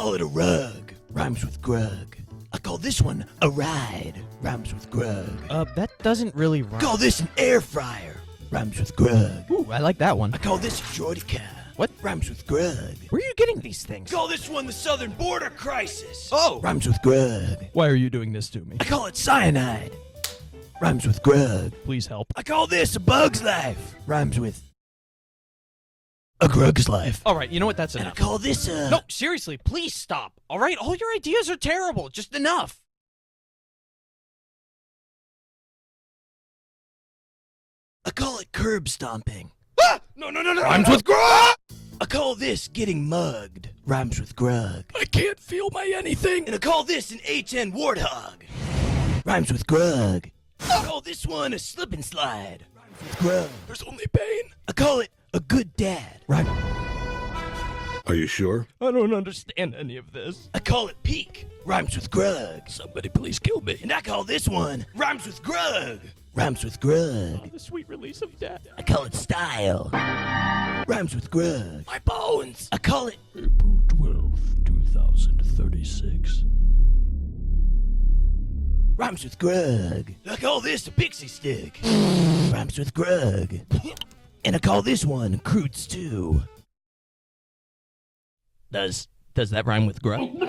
call it a rug. Rhymes with Grug. I call this one a ride. Rhymes with Grug. That doesn't really rhyme. Call this an air fryer. Rhymes with Grug. Ooh, I like that one. I call this a Jordica. What? Rhymes with Grug. Where are you getting these things? Call this one the Southern Border Crisis. Oh! Rhymes with Grug. Why are you doing this to me? I call it cyanide. Rhymes with Grug. Please help. I call this a bug's life. Rhymes with a Grug's life. All right, you know what? That's And I enough. call this a... No, seriously, please stop. All right? All your ideas are terrible. Just enough. I call it curb stomping. Ah! No. Rhymes with Grug! I call this getting mugged. Rhymes with Grug. I can't feel my anything. And I call this an HN warthog. Rhymes with Grug. I call this one a slip and slide. Rhymes with Grug. There's only pain. I call it a good dad. Rhymes. Are you sure? I don't understand any of this. I call it peak. Rhymes with Grug. Somebody please kill me. And I call this one rhymes with Grug. Rhymes with Grug. The sweet release of death. I call it style. Rhymes with Grug. My bones. I call it April 12th, 2036. rhymes with Grug. I call this a pixie stick. Rhymes with Grug. And I call this one crude stew. Does that rhyme with Grug?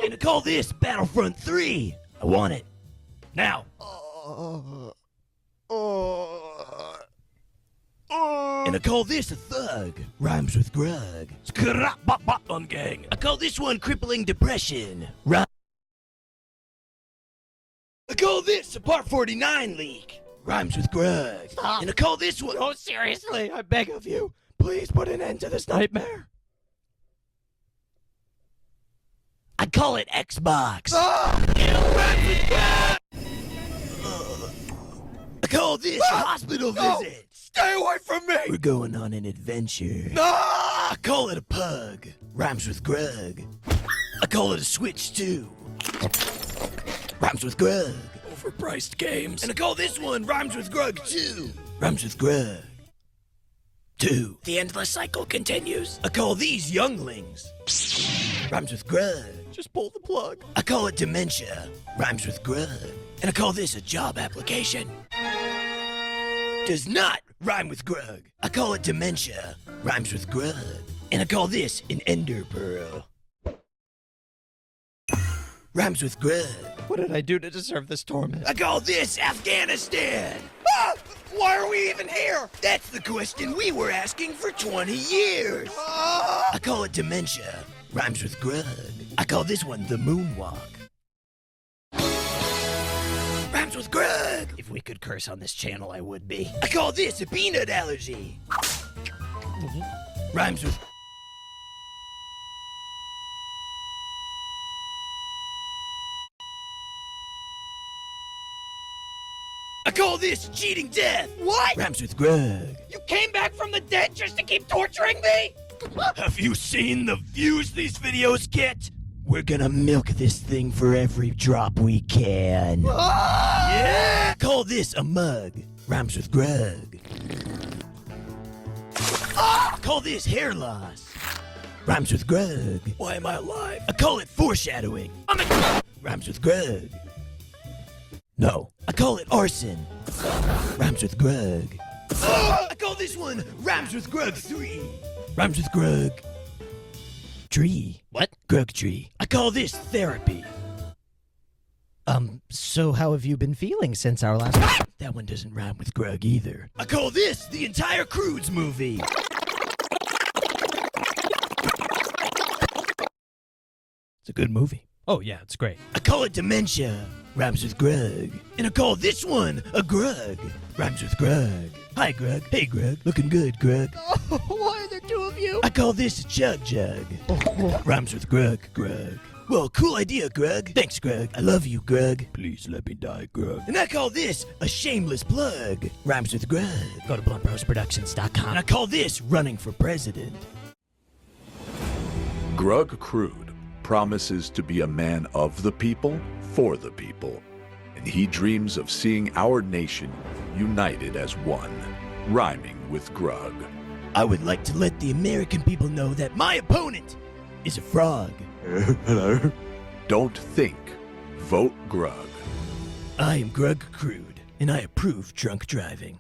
And I call this Battlefront 3. I want it. Now. And I call this a thug. Rhymes with Grug. On gang. I call this one crippling depression. I call this a Part 49 leak. Rhymes with Grug. Stop. And I call this one... No, seriously, I beg of you. Please put an end to this nightmare. I call it Xbox. Rhymes with Grug! I call this a hospital visit. Stay away from me! We're going on an adventure. No! I call it a pug. Rhymes with Grug. I call it a Switch 2. Rhymes with Grug. Overpriced games. And I call this one Rhymes with Grug 2. Rhymes with Grug 2. The endless cycle continues. I call these younglings. Rhymes with Grug. Just pull the plug. I call it dementia. Rhymes with Grug. And I call this a job application. Does not rhyme with Grug. I call it dementia. Rhymes with Grug. And I call this an ender pearl. Rhymes with Grug. What did I do to deserve this torment? I call this Afghanistan. Why are we even here? That's the question we were asking for 20 years. I call it dementia. Rhymes with Grug. I call this one the moonwalk. Rhymes with Grug. If we could curse on this channel, I would be. I call this a peanut allergy. Rhymes with... I call this cheating death. What? Rhymes with Grug. You came back from the dead just to keep torturing me? Have you seen the views these videos get? We're gonna milk this thing for every drop we can. Yeah! Call this a mug. Rhymes with Grug. Call this hair loss. Rhymes with Grug. Why am I alive? I call it foreshadowing. Rhymes with Grug. No, I call it arson. Rhymes with Grug. I call this one Rhymes with Grug 3. Rhymes with Grug. Tree. What? Grug tree. I call this therapy. So how have you been feeling since our last... That one doesn't rhyme with Grug either. I call this the entire Crudes movie. It's a good movie. Oh, yeah, it's great. I call it dementia. Rhymes with Grug. And I call this one a Grug. Rhymes with Grug. Hi, Grug. Hey, Grug. Looking good, Grug. Why are there two of you? I call this a Chug Jug. Rhymes with Grug. Grug. Well, cool idea, Grug. Thanks, Grug. I love you, Grug. Please let me die, Grug. And I call this a shameless plug. Rhymes with Grug. Go to bluntbrosproductions.com. And I call this running for president. Grug Crude promises to be a man of the people, for the people. And he dreams of seeing our nation united as one, rhyming with Grug. I would like to let the American people know that my opponent is a frog. Hello. Don't think. Vote Grug. I am Grug Crude, and I approve drunk driving.